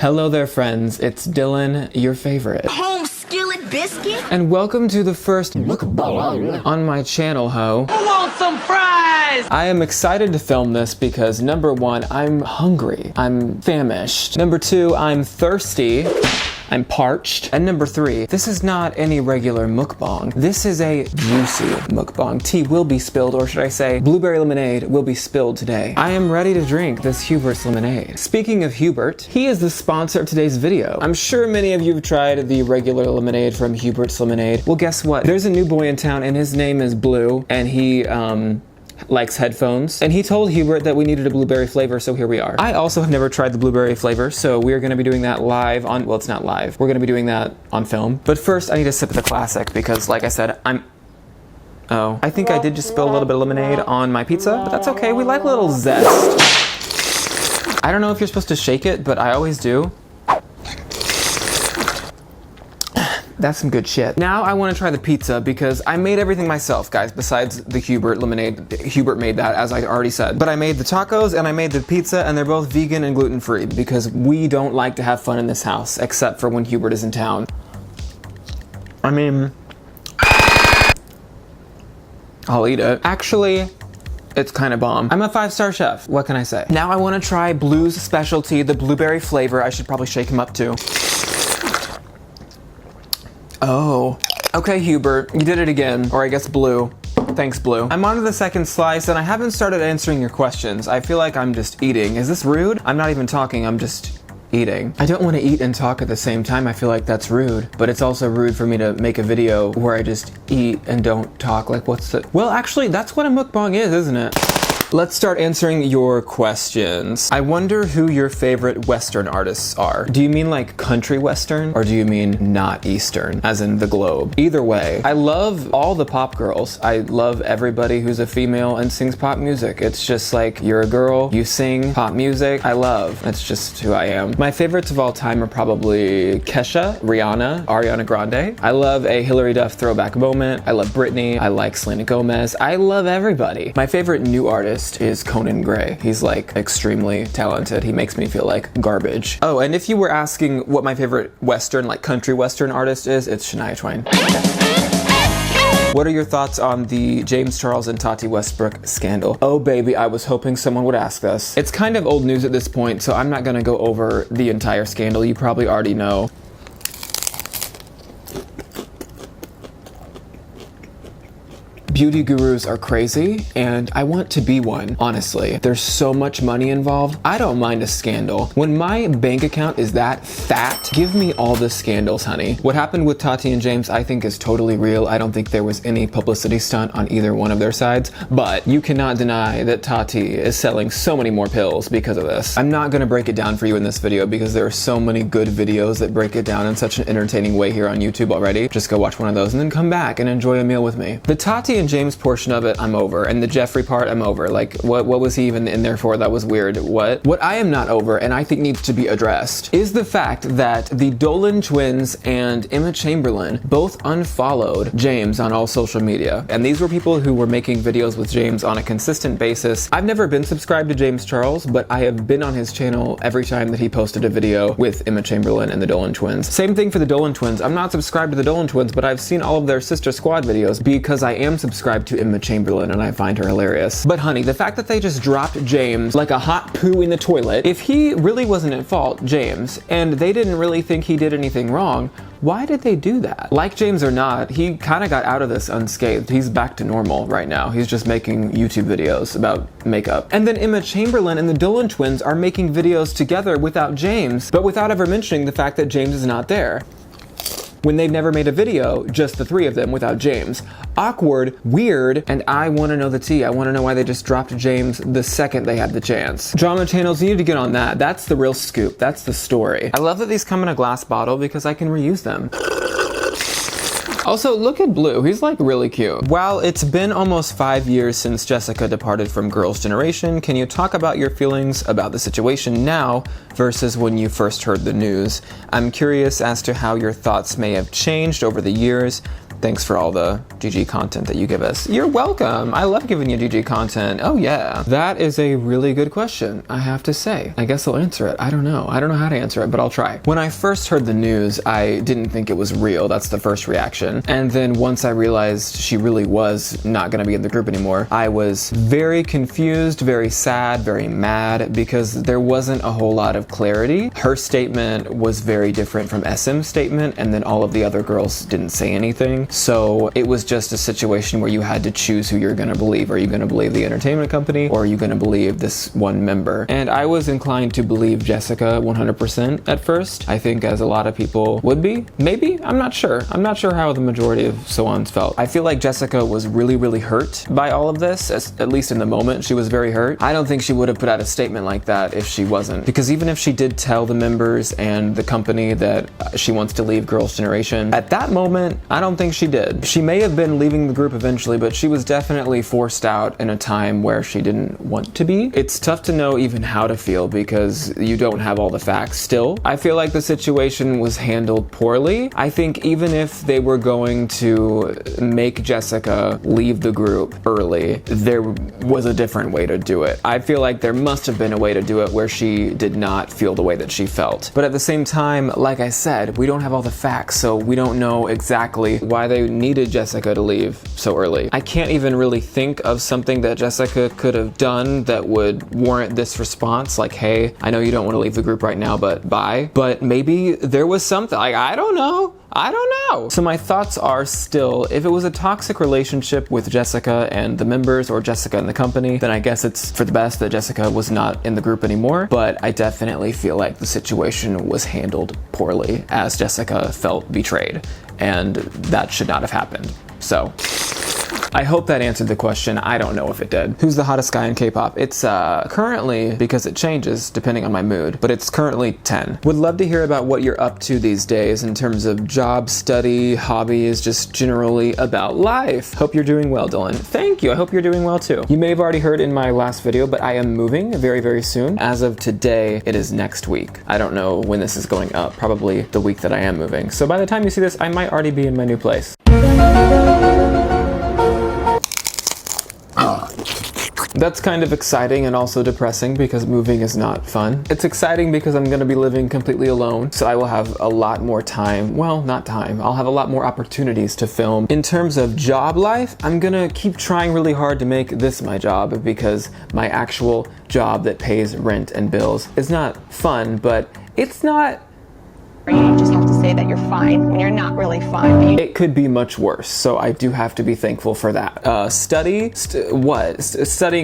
Hello there, friends. It's Dylan, your favorite. Home skillet biscuit? And welcome to the first mukbang on my channel, ho. Who wants some fries? I am excited to film this because number one, I'm hungry. I'm famished. Number two, I'm thirsty. I'm parched. And number three, this is not any regular mukbang. This is a juicy mukbang. Tea will be spilled, or should I say, blueberry lemonade will be spilled today. I am ready to drink this Hubert's lemonade. Speaking of Hubert, he is the sponsor of today's video. I'm sure many of you have tried the regular lemonade from Hubert's Lemonade. Well, guess what? There's a new boy in town and his name is Blue, and he, likes headphones, and he told Hubert that we needed a blueberry flavor, so here we are. I also have never tried the blueberry flavor, so we're gonna be doing that live on, well, it's not live. We're gonna be doing that on film. But first, I need to sip of the classic because, like I said, oh, I think I did just spill a little bit of lemonade on my pizza, but that's okay. We like a little zest. I don't know if you're supposed to shake it, but I always do. That's some good shit. Now I want to try the pizza because I made everything myself, guys, besides the Hubert lemonade. Hubert made that, as I already said. But I made the tacos and I made the pizza, and they're both vegan and gluten-free because we don't like to have fun in this house, except for when Hubert is in town. I mean, I'll eat it. Actually, it's kind of bomb. I'm a 5-star chef. What can I say? Now I want to try Blue's specialty, the blueberry flavor. I should probably shake him up too. Oh, okay, Hubert, you did it again, or I guess Blue. Thanks, Blue. I'm on to the second slice, and I haven't started answering your questions. I feel like I'm just eating. Is this rude? I'm not even talking, I'm just eating. I don't want to eat and talk at the same time. I feel like that's rude, but it's also rude for me to make a video where I just eat and don't talk. Like, what's the... Well, actually, that's what a mukbang is, isn't it? Let's start answering your questions. I wonder who your favorite Western artists are. Do you mean like country Western, or do you mean not Eastern, as in the globe? Either way, I love all the pop girls. I love everybody who's a female and sings pop music. It's just like, you're a girl, you sing pop music. I love. That's just who I am. My favorites of all time are probably Kesha, Rihanna, Ariana Grande. I love a Hilary Duff throwback moment. I love Britney. I like Selena Gomez. I love everybody. My favorite new artist is Conan Gray. He's like extremely talented. He makes me feel like garbage. Oh, and if you were asking what my favorite Western, like country Western artist is, it's Shania Twain. What are your thoughts on the James Charles and Tati Westbrook scandal? Oh baby, I was hoping someone would ask this. It's kind of old news at this point, so I'm not gonna go over the entire scandal. You probably already know. Beauty gurus are crazy, and I want to be one, honestly. There's so much money involved. I don't mind a scandal. When my bank account is that fat, give me all the scandals, honey. What happened with Tati and James, I think, is totally real. I don't think there was any publicity stunt on either one of their sides, but you cannot deny that Tati is selling so many more pills because of this. I'm not gonna break it down for you in this video because there are so many good videos that break it down in such an entertaining way here on YouTube already. Just go watch one of those and then come back and enjoy a meal with me. The Tati and James portion of it, I'm over. And the Jeffrey part, I'm over. Like, what was he even in there for? That was weird. What I am not over, and I think needs to be addressed, is the fact that the Dolan twins and Emma Chamberlain both unfollowed James on all social media. And these were people who were making videos with James on a consistent basis. I've never been subscribed to James Charles, but I have been on his channel every time that he posted a video with Emma Chamberlain and the Dolan twins. Same thing for the Dolan twins. I'm not subscribed to the Dolan twins, but I've seen all of their Sister Squad videos because I am subscribed to Emma Chamberlain and I find her hilarious. But honey, the fact that they just dropped James like a hot poo in the toilet, if he really wasn't at fault, James, and they didn't really think he did anything wrong, why did they do that? Like James or not, he kind of got out of this unscathed. He's back to normal right now. He's just making YouTube videos about makeup. And then Emma Chamberlain and the Dolan twins are making videos together without James, but without ever mentioning the fact that James is not there. When they've never made a video, just the three of them without James. Awkward, weird, and I want to know the tea. I want to know why they just dropped James the second they had the chance. Drama channels, you need to get on that. That's the real scoop. That's the story. I love that these come in a glass bottle because I can reuse them. Also, look at Blue. He's like really cute. While it's been almost 5 years since Jessica departed from Girls' Generation, can you talk about your feelings about the situation now versus when you first heard the news? I'm curious as to how your thoughts may have changed over the years. Thanks for all the GG content that you give us. You're welcome. I love giving you GG content. Oh yeah. That is a really good question, I have to say. I guess I'll answer it. I don't know how to answer it, but I'll try. When I first heard the news, I didn't think it was real. That's the first reaction. And then once I realized she really was not gonna be in the group anymore, I was very confused, very sad, very mad, because there wasn't a whole lot of clarity. Her statement was very different from SM's statement, and then all of the other girls didn't say anything. So it was just a situation where you had to choose who you're gonna believe. Are you gonna believe the entertainment company, or are you gonna believe this one member? And I was inclined to believe Jessica 100% at first. I think as a lot of people would be. Maybe? I'm not sure. I'm not sure how the majority of Soans felt. I feel like Jessica was really, really hurt by all of this, at least in the moment. She was very hurt. I don't think she would have put out a statement like that if she wasn't. Because even if she did tell the members and the company that she wants to leave Girls' Generation, at that moment, I don't think she did. She may have been leaving the group eventually, but she was definitely forced out in a time where she didn't want to be. It's tough to know even how to feel because you don't have all the facts still. I feel like the situation was handled poorly. I think even if they were going to make Jessica leave the group early, there was a different way to do it. I feel like there must have been a way to do it where she did not feel the way that she felt. But at the same time, like I said, we don't have all the facts, so we don't know exactly why they needed Jessica to leave so early. I can't even really think of something that Jessica could have done that would warrant this response, like, hey, I know you don't want to leave the group right now, but bye. But maybe there was something, like, I don't know. So my thoughts are still, if it was a toxic relationship with Jessica and the members or Jessica and the company, then I guess it's for the best that Jessica was not in the group anymore. But I definitely feel like the situation was handled poorly as Jessica felt betrayed, and that should not have happened. So I hope that answered the question. I don't know if it did. Who's the hottest guy in K-pop? It's currently, because it changes depending on my mood, but it's currently 10. Would love to hear about what you're up to these days in terms of job, study, hobbies, just generally about life. Hope you're doing well, Dylan. Thank you. I hope you're doing well too. You may have already heard in my last video, but I am moving very, very soon. As of today, it is next week. I don't know when this is going up, probably the week that I am moving. So by the time you see this, I might already be in my new place. That's kind of exciting and also depressing because moving is not fun. It's exciting because I'm gonna be living completely alone, so I will have a lot more time. Well, not time. I'll have a lot more opportunities to film. In terms of job life, I'm gonna keep trying really hard to make this my job because my actual job that pays rent and bills is not fun, but it's not. You just have to say that you're fine when you're not really fine. It could be much worse, so I do have to be thankful for that. Studying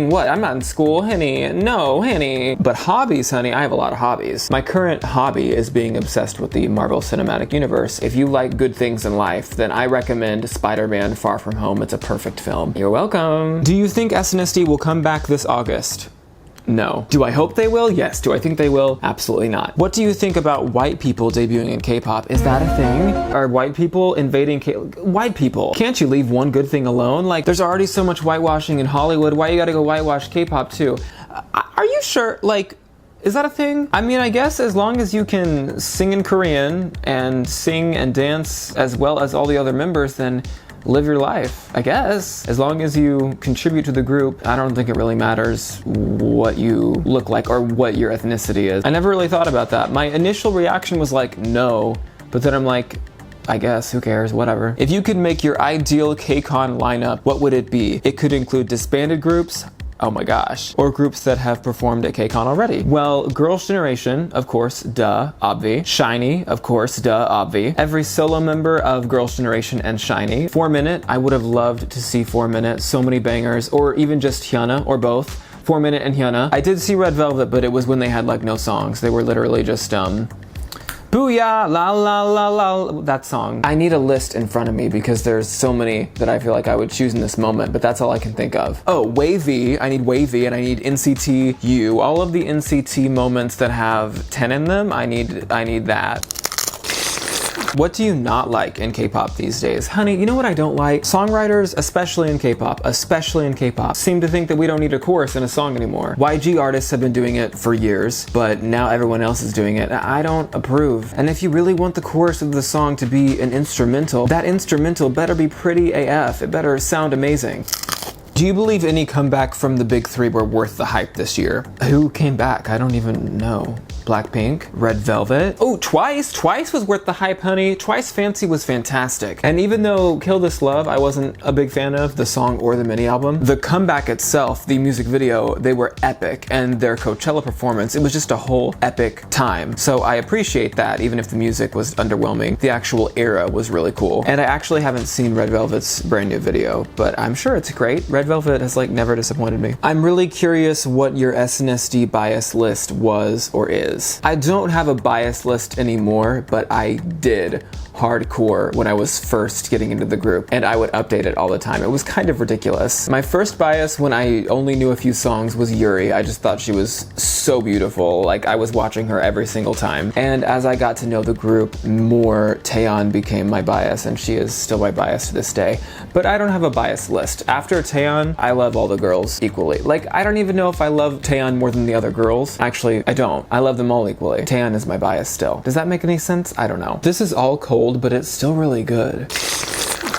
what? I'm not in school, honey. No, honey. But hobbies, honey, I have a lot of hobbies. My current hobby is being obsessed with the Marvel Cinematic Universe. If you like good things in life, then I recommend Spider-Man Far From Home. It's a perfect film. You're welcome. Do you think SNSD will come back this August? No. Do I hope they will? Yes. Do I think they will? Absolutely not. What do you think about white people debuting in K-pop? Is that a thing? Are white people invading white people? Can't you leave one good thing alone? Like, there's already so much whitewashing in Hollywood. Why you gotta go whitewash K-pop too? Are you sure? Like, is that a thing? I mean, I guess as long as you can sing in Korean and sing and dance as well as all the other members, then live your life, I guess. As long as you contribute to the group, I don't think it really matters what you look like or what your ethnicity is. I never really thought about that. My initial reaction was like, no, but then I'm like, I guess, who cares, whatever. If you could make your ideal KCON lineup, what would it be? It could include disbanded groups, oh my gosh, or groups that have performed at KCON already. Well, Girls' Generation, of course, duh, obvi. SHINee, of course, duh, obvi. Every solo member of Girls' Generation and SHINee. 4 Minute, I would have loved to see 4 Minute, so many bangers, or even just Hyuna, or both. 4 Minute and Hyuna. I did see Red Velvet, but it was when they had like no songs. They were literally just, Booyah, la la la la, that song. I need a list in front of me because there's so many that I feel like I would choose in this moment, but that's all I can think of. Oh, Wavy, I need Wavy and I need NCT U. All of the NCT moments that have 10 in them, I need that. What do you not like in K-pop these days? Honey, you know what I don't like? Songwriters, especially in K-pop, seem to think that we don't need a chorus in a song anymore. YG artists have been doing it for years, but now everyone else is doing it. I don't approve. And if you really want the chorus of the song to be an instrumental, that instrumental better be pretty AF. It better sound amazing. Do you believe any comeback from the big three were worth the hype this year? Who came back? I don't even know. Blackpink, Red Velvet. Oh, Twice. Twice was worth the hype, honey. Twice Fancy was fantastic. And even though Kill This Love, I wasn't a big fan of the song or the mini album, the comeback itself, the music video, they were epic. And their Coachella performance, it was just a whole epic time. So I appreciate that, even if the music was underwhelming. The actual era was really cool. And I actually haven't seen Red Velvet's brand new video, but I'm sure it's great. Red Velvet has like never disappointed me. I'm really curious what your SNSD bias list was or is. I don't have a bias list anymore, but I did hardcore when I was first getting into the group, and I would update it all the time. It was kind of ridiculous. My first bias when I only knew a few songs was Yuri. I just thought she was so beautiful. Like, I was watching her every single time. And as I got to know the group more, Taeyeon became my bias, and she is still my bias to this day. But I don't have a bias list. After Taeyeon, I love all the girls equally. Like, I don't even know if I love Taeyeon more than the other girls. Actually, I don't. I love them all equally. Taeyeon is my bias still. Does that make any sense? I don't know. This is all cold, but it's still really good.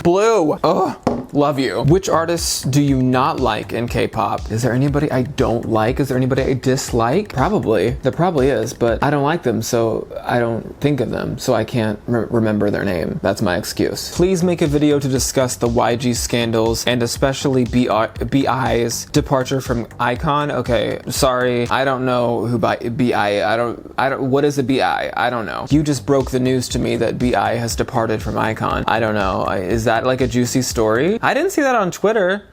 Blue. Oh, love you. Which artists do you not like in K-pop? Is there anybody I don't like? Is there anybody I dislike? Probably. There probably is, but I don't like them, so I don't think of them, so I can't remember their name. That's my excuse. Please make a video to discuss the YG scandals and especially BI's departure from iKON. Okay, sorry. I don't know who BI. I don't. What is a BI? I don't know. You just broke the news to me that BI has departed from iKON. I don't know. Is that like a juicy story? I didn't see that on Twitter.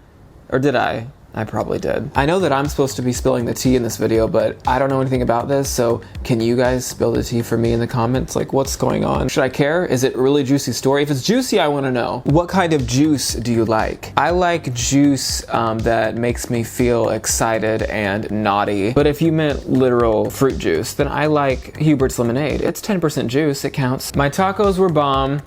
Or did I? I probably did. I know that I'm supposed to be spilling the tea in this video, but I don't know anything about this, so can you guys spill the tea for me in the comments? Like, what's going on? Should I care? Is it a really juicy story? If it's juicy, I want to know. What kind of juice do you like? I like juice that makes me feel excited and naughty. But if you meant literal fruit juice, then I like Hubert's lemonade. It's 10% juice, it counts. My tacos were bomb.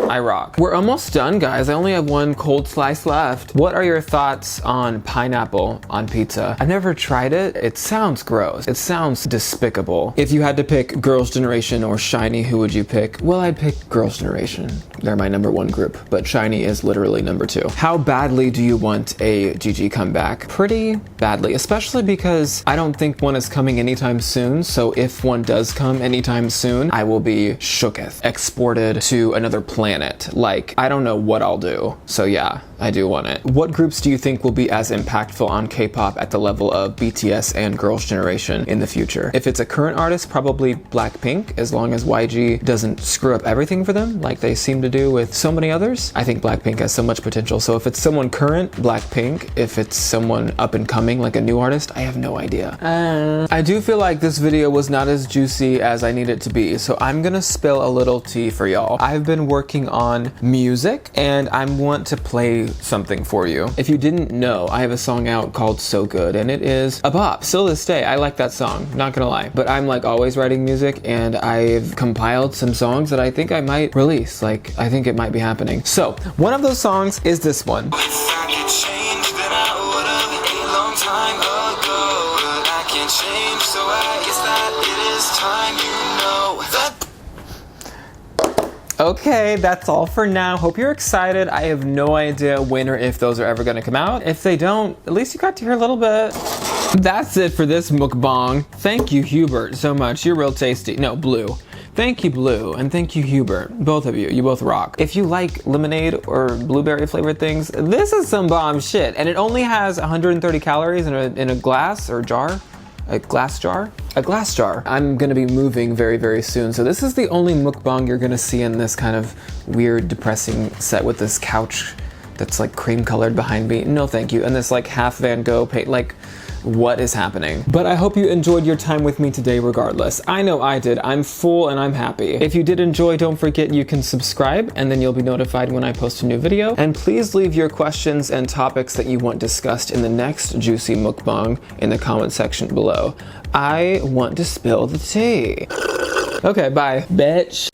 I rock. We're almost done, guys. I only have one cold slice left. What are your thoughts on pineapple on pizza? I've never tried it. It sounds gross. It sounds despicable. If you had to pick Girls' Generation or SHINee, who would you pick? Well, I'd pick Girls' Generation. They're my #1 group, but SHINee is literally #2. How badly do you want a GG comeback? Pretty badly, especially because I don't think one is coming anytime soon. So if one does come anytime soon, I will be shooketh, exported to another planet. Like, I don't know what I'll do. So yeah, I do want it. What groups do you think will be as impactful on K-pop at the level of BTS and Girls' Generation in the future? If it's a current artist, probably Blackpink, as long as YG doesn't screw up everything for them like they seem to do with so many others. I think Blackpink has so much potential. So if it's someone current, Blackpink. If it's someone up and coming, like a new artist, I have no idea. I do feel like this video was not as juicy as I need it to be, so I'm gonna spill a little tea for y'all. I've been working on music and I want to play something for you. If you didn't know, I have a song out called So Good, and it is a bop. Still to this day, I like that song, not gonna lie. But I'm like always writing music, and I've compiled some songs that I think I might release. Like, I think it might be happening. So one of those songs is this one. Okay, that's all for now. Hope you're excited. I have no idea when or if those are ever gonna come out. If they don't, at least you got to hear a little bit. That's it for this mukbang. Thank you, Hubert, so much. You're real tasty. No, Blue. Thank you, Blue, and thank you, Hubert. Both of you. You both rock. If you like lemonade or blueberry flavored things, this is some bomb shit. And it only has 130 calories in a glass or jar. A glass jar? A glass jar. I'm gonna be moving very, very soon, so this is the only mukbang you're gonna see in this kind of weird, depressing set with this couch that's like cream colored behind me. No thank you. And this like half Van Gogh paint, like, what is happening? But I hope you enjoyed your time with me today regardless. I know I did. I'm full and I'm happy. If you did enjoy, don't forget you can subscribe and then you'll be notified when I post a new video. And please leave your questions and topics that you want discussed in the next juicy mukbang in the comment section below. I want to spill the tea. Okay, bye, bitch.